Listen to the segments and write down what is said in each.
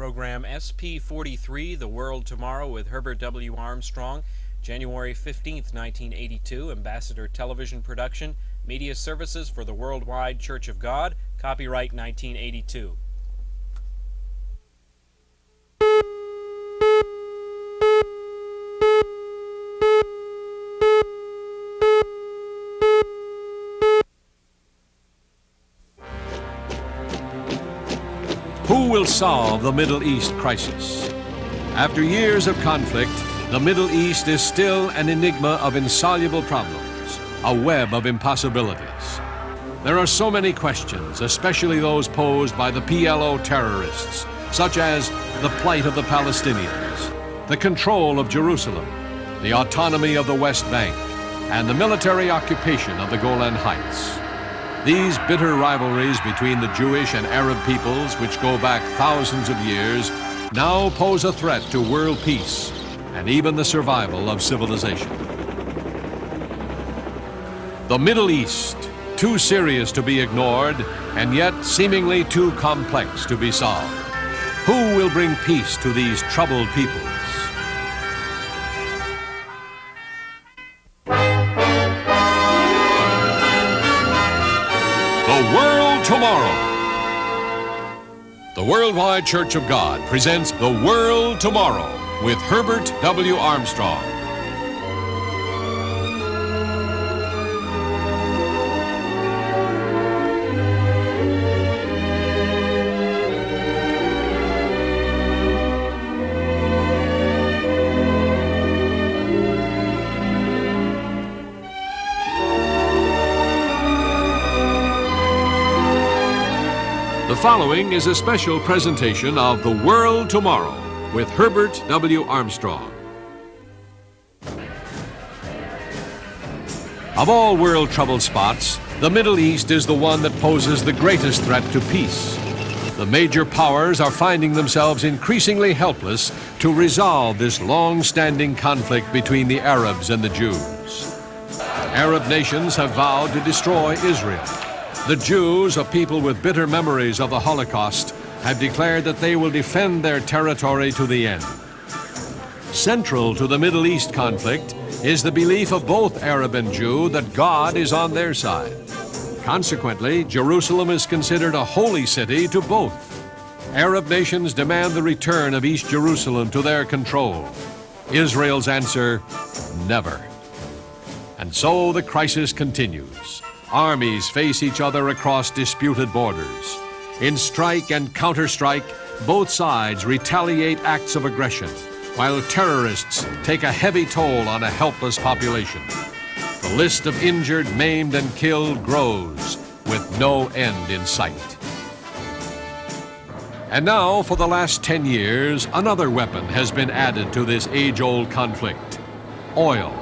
program SP43, The World Tomorrow with Herbert W. Armstrong, January 15th, 1982, Ambassador Television Production, Media Services for the Worldwide Church of God, copyright 1982. Who will solve the Middle East crisis? After years of conflict, the Middle East is still an enigma of insoluble problems, a web of impossibilities. There are so many questions, especially those posed by the PLO terrorists, such as the plight of the Palestinians, the control of Jerusalem, the autonomy of the West Bank, and the military occupation of the Golan Heights. These bitter rivalries between the Jewish and Arab peoples, which go back thousands of years, now pose a threat to world peace and even the survival of civilization. The Middle East, too serious to be ignored, and yet seemingly too complex to be solved. Who will bring peace to these troubled peoples? The World Tomorrow. The Worldwide Church of God presents The World Tomorrow with Herbert W. Armstrong. The following is a special presentation of The World Tomorrow with Herbert W. Armstrong. Of all world troubled spots, the Middle East is the one that poses the greatest threat to peace. The major powers are finding themselves increasingly helpless to resolve this long-standing conflict between the Arabs and the Jews. Arab nations have vowed to destroy Israel. The Jews, a people with bitter memories of the Holocaust, have declared that they will defend their territory to the end. Central to the Middle East conflict is the belief of both Arab and Jew that God is on their side. Consequently, Jerusalem is considered a holy city to both. Arab nations demand the return of East Jerusalem to their control. Israel's answer, never. And so the crisis continues. Armies face each other across disputed borders. In strike and counter-strike, both sides retaliate acts of aggression, while terrorists take a heavy toll on a helpless population. The list of injured, maimed, and killed grows, with no end in sight. And now, for the last 10 years, another weapon has been added to this age-old conflict: oil.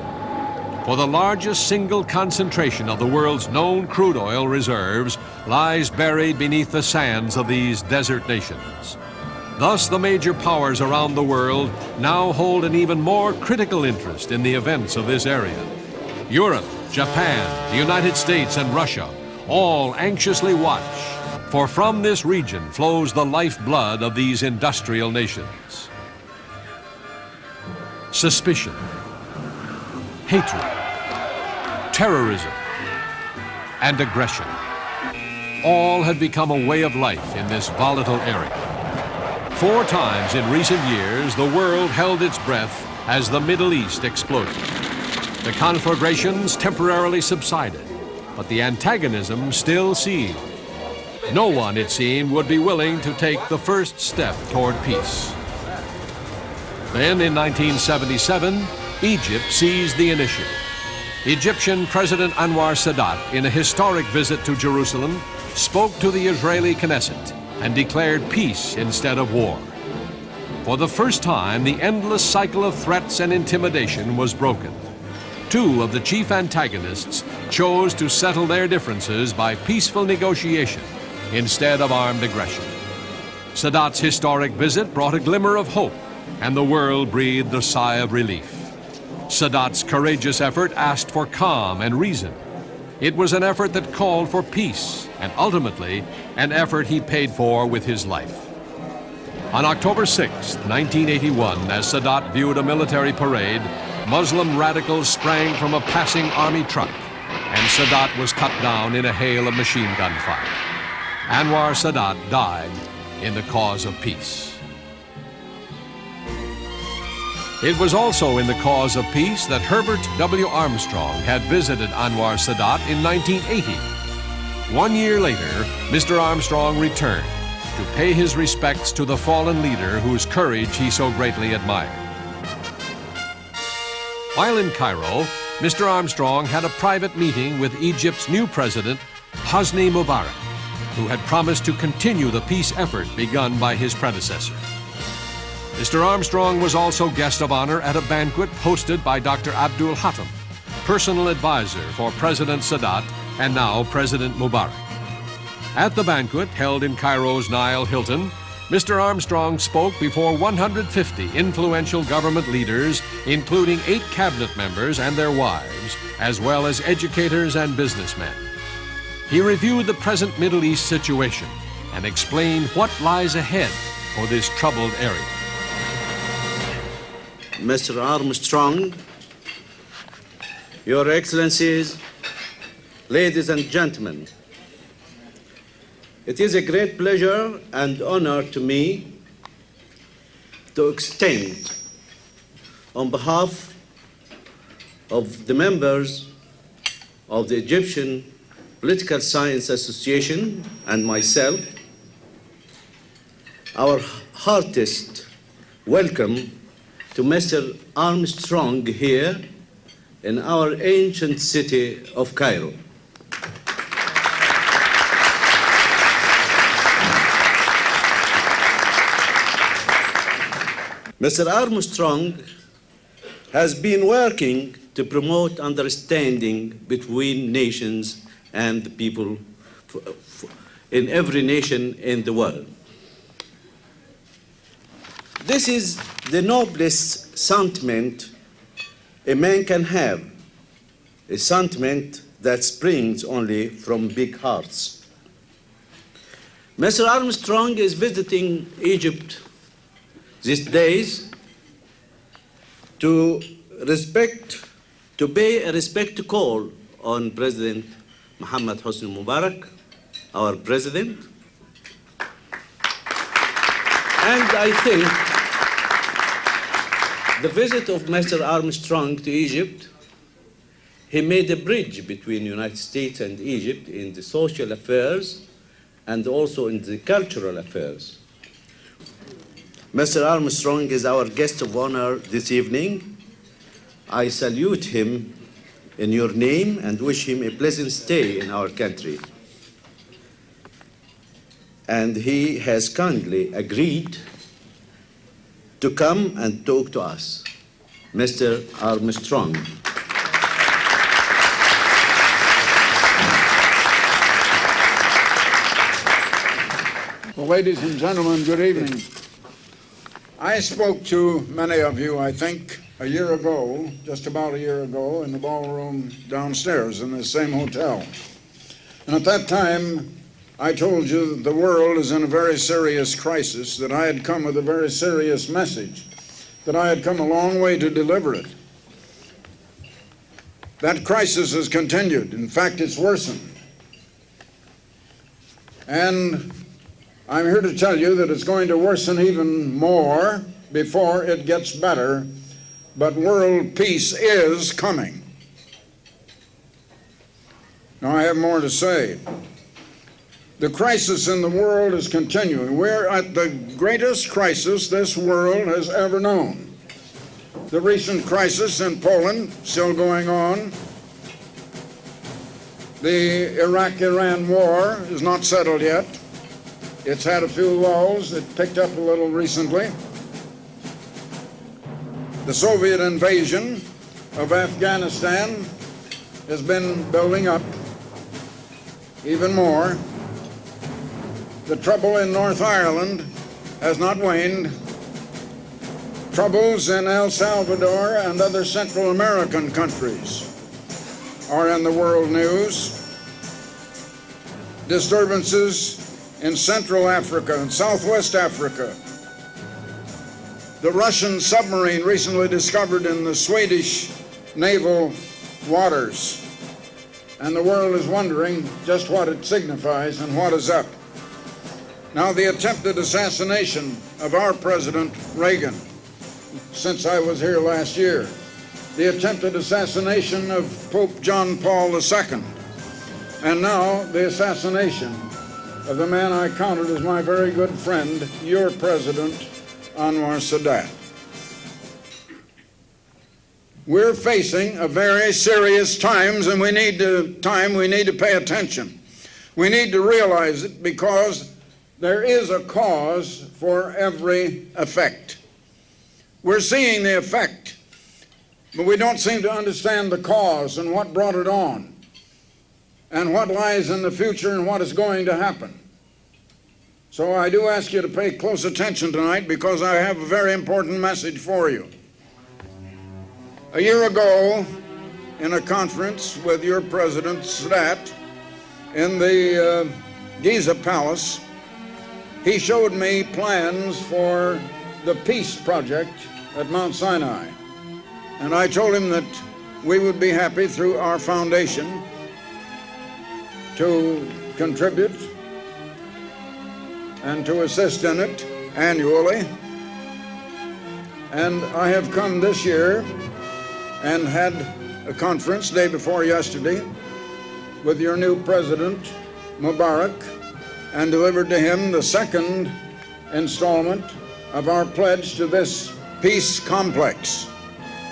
For the largest single concentration of the world's known crude oil reserves lies buried beneath the sands of these desert nations. Thus, the major powers around the world now hold an even more critical interest in the events of this area. Europe, Japan, the United States, and Russia all anxiously watch, for from this region flows the lifeblood of these industrial nations. Suspicion, hatred, terrorism, and aggression all have become a way of life in this volatile area. 4 times in recent years, the world held its breath as the Middle East exploded. The conflagrations temporarily subsided, but the antagonism still seethed. No one, it seemed, would be willing to take the first step toward peace. Then, in 1977, Egypt seized the initiative. Egyptian President Anwar Sadat, in a historic visit to Jerusalem, spoke to the Israeli Knesset and declared peace instead of war. For the first time, the endless cycle of threats and intimidation was broken. 2 of the chief antagonists chose to settle their differences by peaceful negotiation instead of armed aggression. Sadat's historic visit brought a glimmer of hope, and the world breathed a sigh of relief. Sadat's courageous effort asked for calm and reason. It was an effort that called for peace, and ultimately, an effort he paid for with his life. On October 6, 1981, as Sadat viewed a military parade, Muslim radicals sprang from a passing army truck, and Sadat was cut down in a hail of machine gun fire. Anwar Sadat died in the cause of peace. It was also in the cause of peace that Herbert W. Armstrong had visited Anwar Sadat in 1980. 1 year later, Mr. Armstrong returned to pay his respects to the fallen leader whose courage he so greatly admired. While in Cairo, Mr. Armstrong had a private meeting with Egypt's new president, Hosni Mubarak, who had promised to continue the peace effort begun by his predecessor. Mr. Armstrong was also guest of honor at a banquet hosted by Dr. Abdul Hatem, personal advisor for President Sadat and now President Mubarak. At the banquet held in Cairo's Nile Hilton, Mr. Armstrong spoke before 150 influential government leaders, including 8 cabinet members and their wives, as well as educators and businessmen. He reviewed the present Middle East situation and explained what lies ahead for this troubled area. Mr. Armstrong, Your Excellencies, ladies and gentlemen, it is a great pleasure and honor to me to extend, on behalf of the members of the Egyptian Political Science Association and myself, our heartiest welcome to Mr. Armstrong here in our ancient city of Cairo. Mr. Armstrong has been working to promote understanding between nations and people in every nation in the world. This is the noblest sentiment a man can have, a sentiment that springs only from big hearts. Mr. Armstrong is visiting Egypt these days to pay a respect call on President Mohammed Hosni Mubarak, our president. And I think the visit of Mr. Armstrong to Egypt, he made a bridge between the United States and Egypt in the social affairs and also in the cultural affairs. Mr. Armstrong is our guest of honor this evening. I salute him in your name and wish him a pleasant stay in our country. And he has kindly agreed to come and talk to us. Mr. Armstrong. Well, ladies and gentlemen, good evening. I spoke to many of you, I think, a year ago, just about a year ago, in the ballroom downstairs in this same hotel. And at that time, I told you that the world is in a very serious crisis, that I had come with a very serious message, that I had come a long way to deliver it. That crisis has continued. In fact, it's worsened. And I'm here to tell you that it's going to worsen even more before it gets better, but world peace is coming. Now, I have more to say. The crisis in the world is continuing. We're at the greatest crisis this world has ever known. The recent crisis in Poland, still going on. The Iraq-Iran war is not settled yet. It's had a few lulls. It picked up a little recently. The Soviet invasion of Afghanistan has been building up even more. The trouble in North Ireland has not waned. Troubles in El Salvador and other Central American countries are in the world news. Disturbances in Central Africa and Southwest Africa the Russian submarine recently discovered in the Swedish naval waters. And the world is wondering just what it signifies and what is up. Now, the attempted assassination of our President Reagan, since I was here last year, the attempted assassination of Pope John Paul II, and now the assassination of the man I counted as my very good friend, your President, Anwar Sadat. We're facing a very serious times, and we need to pay attention. We need to realize it, because there is a cause for every effect. We're seeing the effect, but we don't seem to understand the cause and what brought it on, and what lies in the future and what is going to happen. So I do ask you to pay close attention tonight, because I have a very important message for you. A year ago, in a conference with your President Sadat in the Giza Palace, he showed me plans for the peace project at Mount Sinai. And I told him that we would be happy through our foundation to contribute and to assist in it annually. And I have come this year and had a conference day before yesterday with your new President, Mubarak, and delivered to him the second installment of our pledge to this peace complex.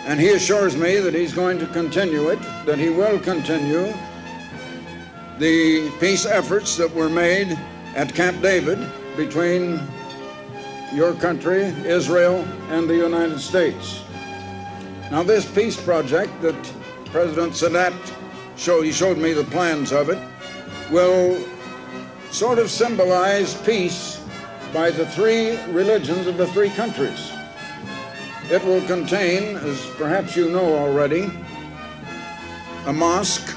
And he assures me that he's going to continue it, that he will continue the peace efforts that were made at Camp David between your country, Israel, and the United States. Now, this peace project that President Sadat showed me the plans of it, will sort of symbolize peace by the three religions of the three countries. It will contain, as perhaps you know already, a mosque,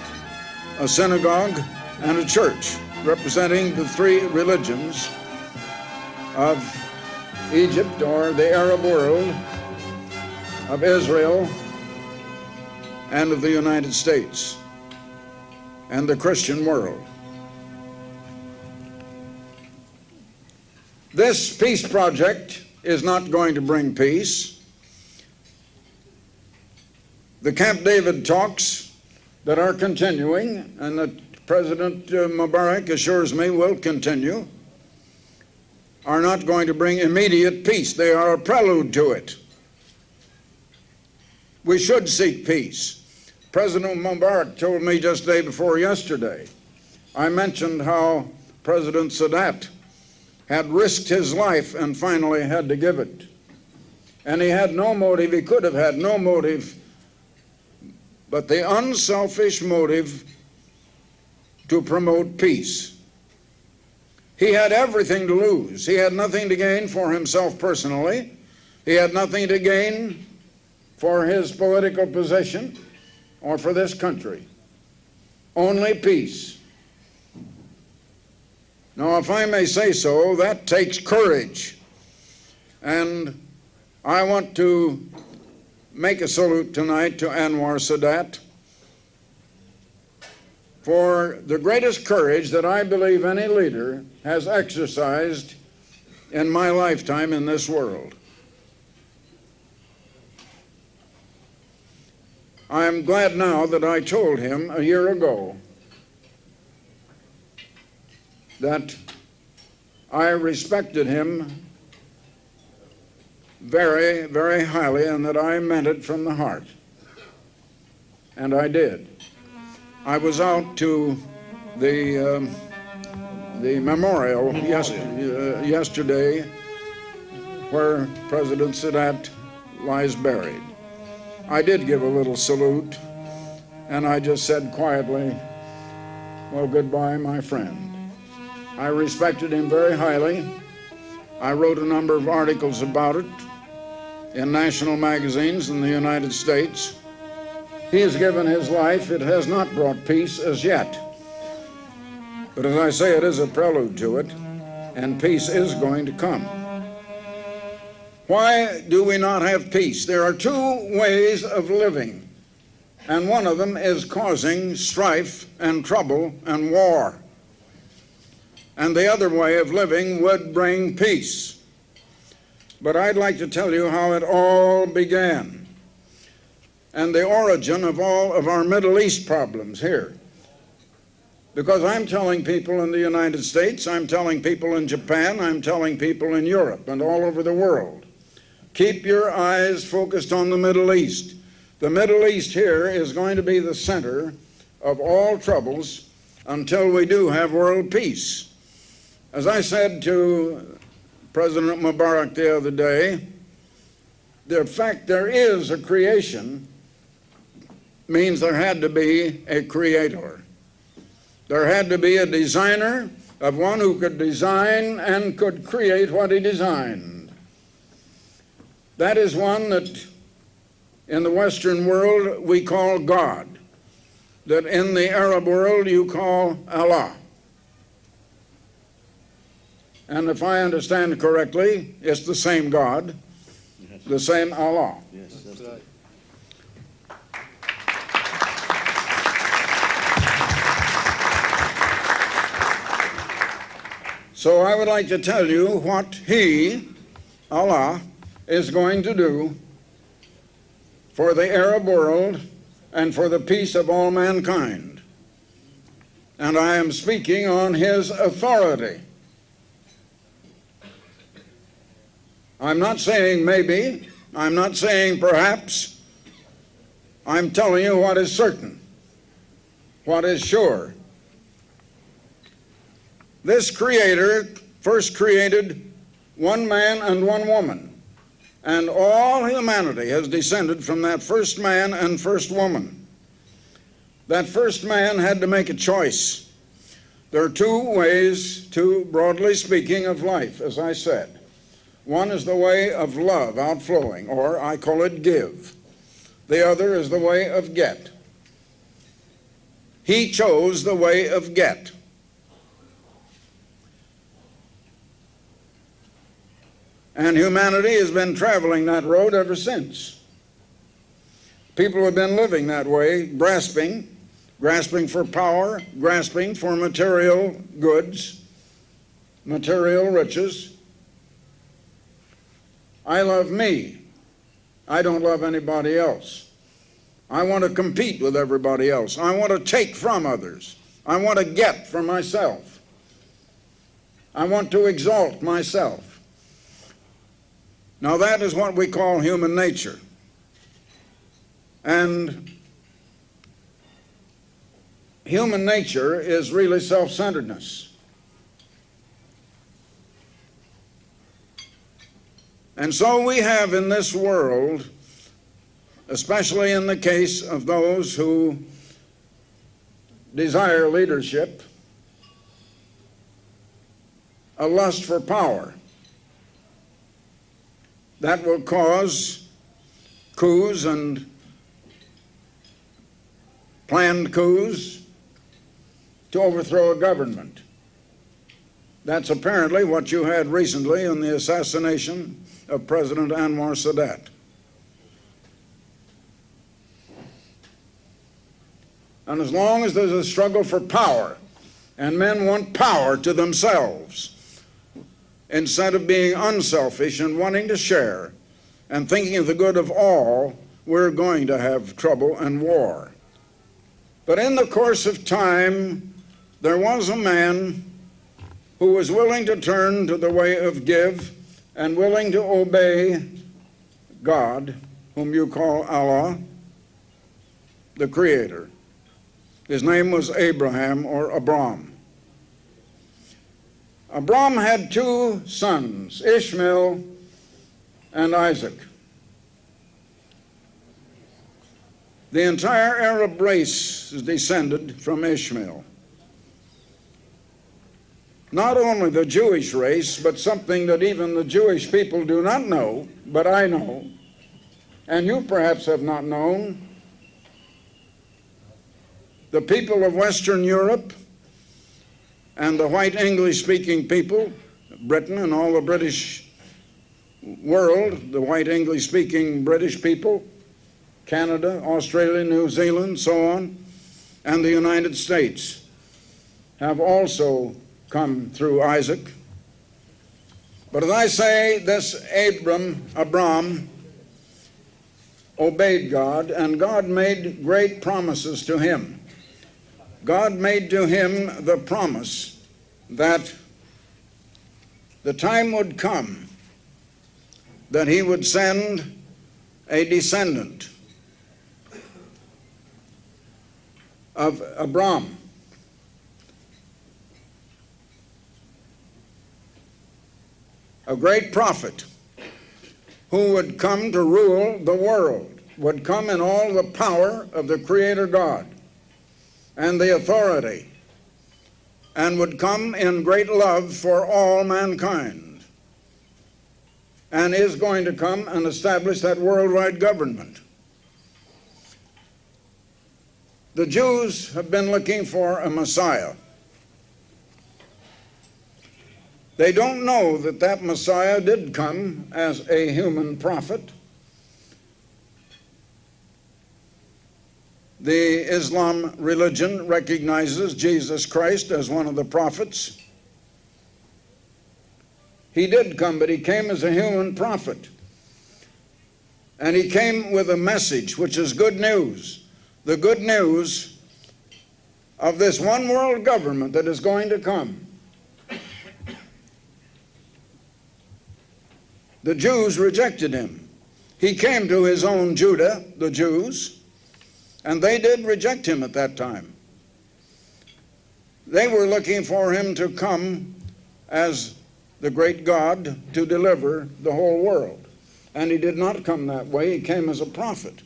a synagogue, and a church representing the three religions of Egypt, or the Arab world, of Israel, and of the United States, and the Christian world. This peace project is not going to bring peace. The Camp David talks that are continuing, and that President Mubarak assures me will continue, are not going to bring immediate peace. They are a prelude to it. We should seek peace. President Mubarak told me just day before yesterday, I mentioned how President Sadat had risked his life and finally had to give it. And he had no motive, he could have had no motive, but the unselfish motive to promote peace. He had everything to lose. He had nothing to gain for himself personally. He had nothing to gain for his political position or for this country. Only peace. Now, if I may say so, that takes courage. And I want to make a salute tonight to Anwar Sadat for the greatest courage that I believe any leader has exercised in my lifetime in this world. I am glad now that I told him a year ago that I respected him very, very highly, and that I meant it from the heart. And I did. I was out to the memorial yesterday where President Sadat lies buried. I did give a little salute, and I just said quietly, well, goodbye, my friend. I respected him very highly. I wrote a number of articles about it in national magazines in the United States. He has given his life. It has not brought peace as yet. But as I say, it is a prelude to it, and peace is going to come. Why do we not have peace? There are two ways of living, and one of them is causing strife and trouble and war. And the other way of living would bring peace. But I'd like to tell you how it all began and the origin of all of our Middle East problems here. Because I'm telling people in the United States, I'm telling people in Japan, I'm telling people in Europe and all over the world, keep your eyes focused on the Middle East. The Middle East here is going to be the center of all troubles until we do have world peace. As I said to President Mubarak the other day, the fact there is a creation means there had to be a creator. There had to be a designer of one who could design and could create what he designed. That is one that in the Western world we call God, that in the Arab world you call Allah. And if I understand correctly, it's the same God, yes, the same Allah. Yes, that's right. So I would like to tell you what He, Allah, is going to do for the Arab world and for the peace of all mankind. And I am speaking on His authority. I'm not saying maybe, I'm not saying perhaps, I'm telling you what is certain, what is sure. This Creator first created one man and one woman, and all humanity has descended from that first man and first woman. That first man had to make a choice. There are two ways, broadly speaking, of life, as I said. One is the way of love outflowing, or I call it give. The other is the way of get. He chose the way of get. And humanity has been traveling that road ever since. People have been living that way, grasping for power, grasping for material goods, material riches. I love me. I don't love anybody else. I want to compete with everybody else. I want to take from others. I want to get for myself. I want to exalt myself. Now that is what we call human nature. And human nature is really self-centeredness. And so we have in this world, especially in the case of those who desire leadership, a lust for power that will cause coups and planned coups to overthrow a government. That's apparently what you had recently in the assassination of President Anwar Sadat. And as long as there's a struggle for power, and men want power to themselves, instead of being unselfish and wanting to share and thinking of the good of all, we're going to have trouble and war. But in the course of time, there was a man who was willing to turn to the way of give and willing to obey God, whom you call Allah, the Creator. His name was Abraham, or Abram. Abram had two sons, Ishmael and Isaac. The entire Arab race is descended from Ishmael. Not only the Jewish race, but something that even the Jewish people do not know, but I know, and you perhaps have not known. The people of Western Europe and the white English-speaking people, Britain and all the British world, the white English-speaking British people, Canada, Australia, New Zealand, so on, and the United States have also come through Isaac. But as I say, this Abram obeyed God, and God made great promises to him. God made to him the promise that the time would come that he would send a descendant of Abram. A great prophet who would come to rule the world, would come in all the power of the Creator God and the authority, and would come in great love for all mankind, and is going to come and establish that worldwide government. The Jews have been looking for a Messiah. They don't know that that Messiah did come as a human prophet. The Islam religion recognizes Jesus Christ as one of the prophets. He did come, but he came as a human prophet. And he came with a message, which is good news. The good news of this one world government that is going to come. The Jews rejected him. He came to his own Judah, the Jews, and they did reject him at that time. They were looking for him to come as the great God to deliver the whole world. And he did not come that way. He came as a prophet.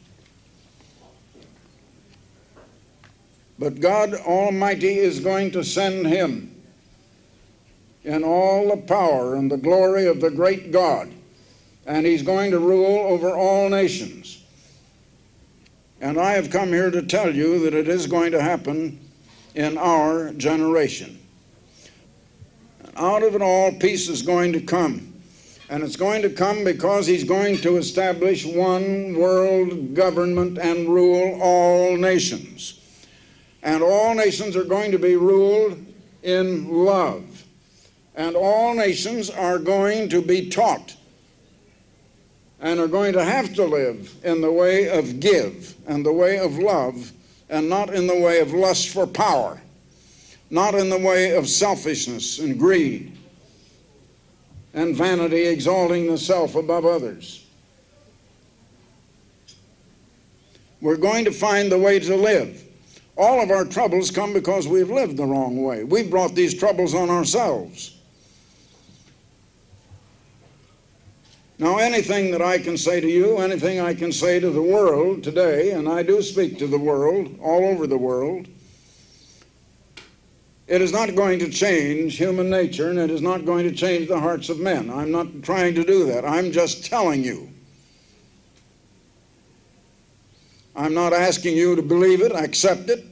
But God Almighty is going to send him in all the power and the glory of the great God. And he's going to rule over all nations. And I have come here to tell you that it is going to happen in our generation. Out of it all, peace is going to come. And it's going to come because he's going to establish one world government and rule all nations. And all nations are going to be ruled in love. And all nations are going to be taught and are going to have to live in the way of give and the way of love, and not in the way of lust for power, not in the way of selfishness and greed and vanity, exalting the self above others. We're going to find the way to live. All of our troubles come because we've lived the wrong way. We've brought these troubles on ourselves. Now, anything that I can say to you, anything I can say to the world today, and I do speak to the world, all over the world, it is not going to change human nature, and it is not going to change the hearts of men. I'm not trying to do that. I'm just telling you. I'm not asking you to believe it, accept it,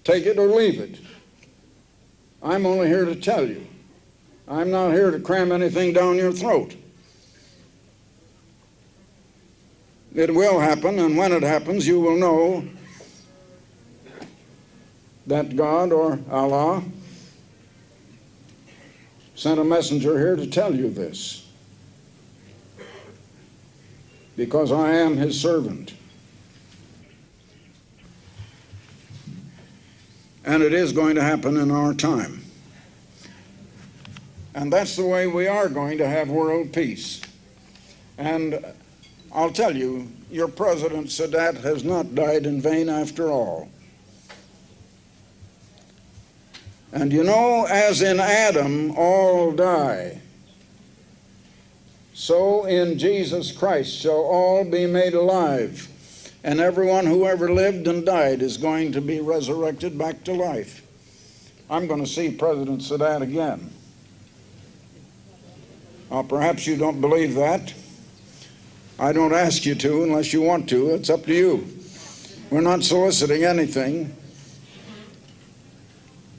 take it or leave it. I'm only here to tell you. I'm not here to cram anything down your throat. It will happen, and when it happens, you will know that God or Allah sent a messenger here to tell you this, because I am his servant. And it is going to happen in our time. And that's the way we are going to have world peace. And I'll tell you, your President Sadat has not died in vain after all. And you know, as in Adam all die, so in Jesus Christ shall all be made alive. And everyone who ever lived and died is going to be resurrected back to life. I'm going to see President Sadat again. Well, perhaps you don't believe that. I don't ask you to unless you want to. It's up to you. We're not soliciting anything.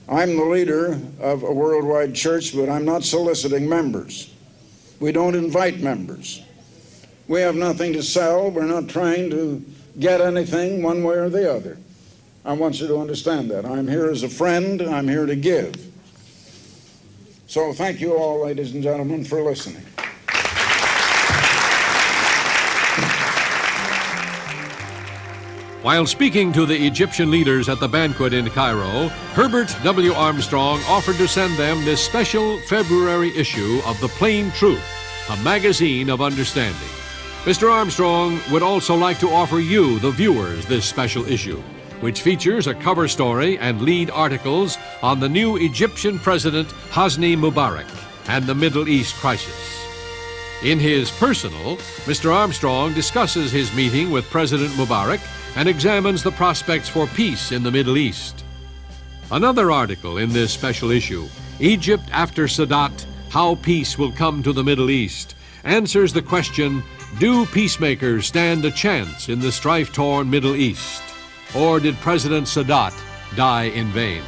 I'm the leader of a worldwide church, but I'm not soliciting members. We don't invite members. We have nothing to sell. We're not trying to get anything one way or the other. I want you to understand that. I'm here as a friend. I'm here to give. So thank you all, ladies and gentlemen, for listening. While speaking to the Egyptian leaders at the banquet in Cairo, Herbert W. Armstrong offered to send them this special February issue of The Plain Truth, a magazine of understanding. Mr. Armstrong would also like to offer you, the viewers, this special issue, which features a cover story and lead articles on the new Egyptian President Hosni Mubarak and the Middle East crisis. In his personal, Mr. Armstrong discusses his meeting with President Mubarak and examines the prospects for peace in the Middle East. Another article in this special issue, Egypt After Sadat, How Peace Will Come to the Middle East, answers the question, do peacemakers stand a chance in the strife-torn Middle East? Or did President Sadat die in vain?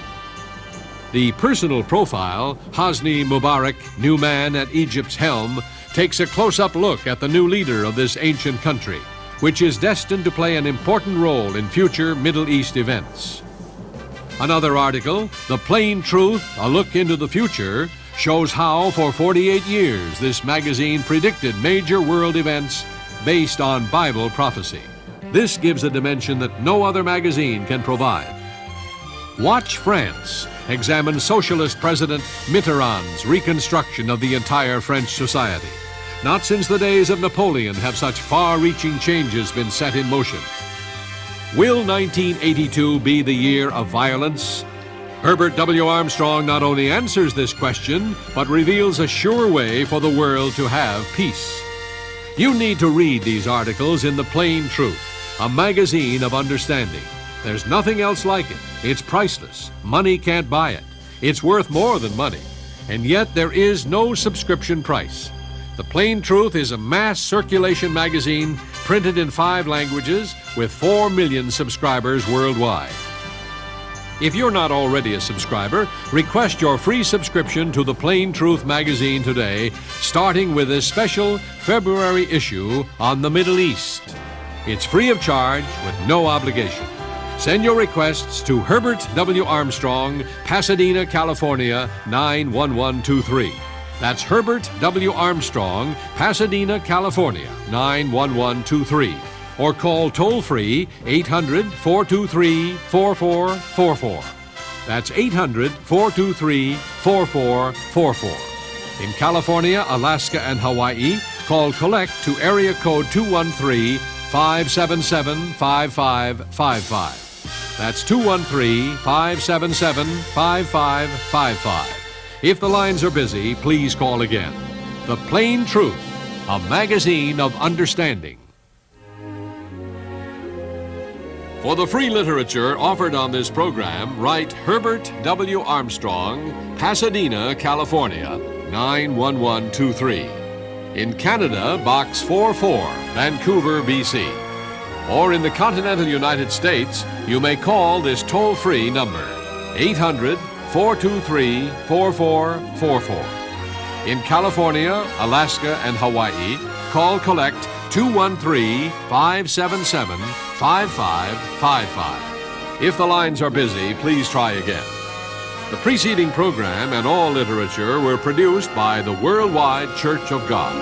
The personal profile, Hosni Mubarak, new man at Egypt's helm, takes a close-up look at the new leader of this ancient country, which is destined to play an important role in future Middle East events. Another article, The Plain Truth, A Look into the Future, shows how for 48 years this magazine predicted major world events based on Bible prophecy. This gives a dimension that no other magazine can provide. Watch France examines Socialist President Mitterrand's reconstruction of the entire French society. Not since the days of Napoleon have such far-reaching changes been set in motion. Will 1982 be the year of violence? Herbert W. Armstrong not only answers this question, but reveals a sure way for the world to have peace. You need to read these articles in The Plain Truth, a magazine of understanding. There's nothing else like it. It's priceless. Money can't buy it. It's worth more than money. And yet there is no subscription price. The Plain Truth is a mass circulation magazine printed in 5 languages with 4 million subscribers worldwide. If you're not already a subscriber, request your free subscription to the Plain Truth magazine today, starting with this special February issue on the Middle East. It's free of charge with no obligation. Send your requests to Herbert W. Armstrong, Pasadena, California, 91123. That's Herbert W. Armstrong, Pasadena, California, 91123. Or call toll-free 800-423-4444. That's 800-423-4444. In California, Alaska, and Hawaii, call collect to area code 213-577-5555. That's 213-577-5555. If the lines are busy, please call again. The Plain Truth, a magazine of understanding. For the free literature offered on this program, write Herbert W. Armstrong, Pasadena, California, 91123. In Canada, Box 44, Vancouver, BC. Or in the continental United States, you may call this toll-free number, 800-423-4444. In California, Alaska, and Hawaii, call collect 213-577-5555. If the lines are busy, please try again. The preceding program and all literature were produced by the Worldwide Church of God.